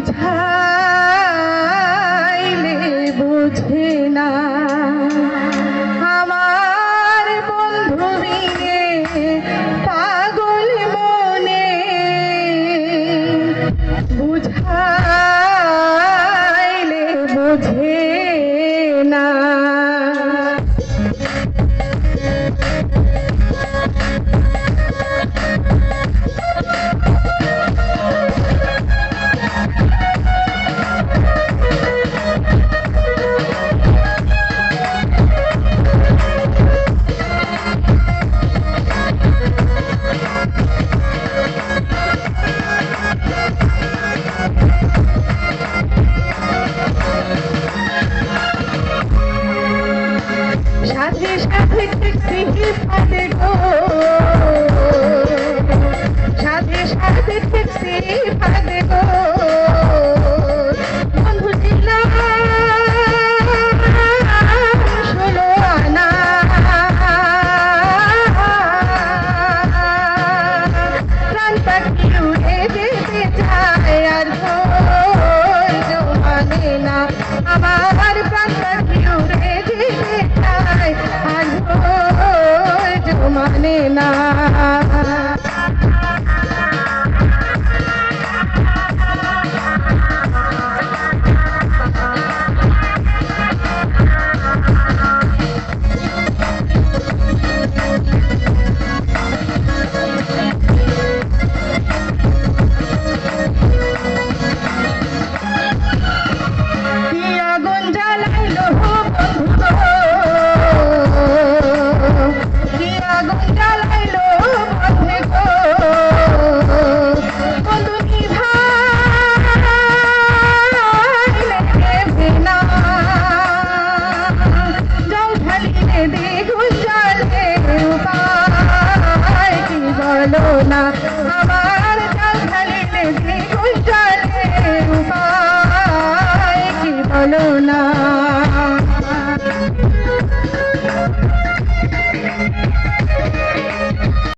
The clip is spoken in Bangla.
বুঝাইলে বুঝে না আমার বন্ধু বিনে পাগল মনে বুঝাইলে বুঝে না সাথে সাথে ট্যাক্সি ফাঁদে গো সাথে সাথে ট্যাক্সি ফাঁদে গো বন্ধু দিলাম 16 আনা প্রাণ পাখি উড়ে যেতে চায় আর ধৈর্য মানে না আমার প্রাণ পাখি উড়ে যেতে চায় আর ধৈর্য মানে না না আমার জাল ঢালিলে দ্বিগুণ জলে উপায় কি বলো না।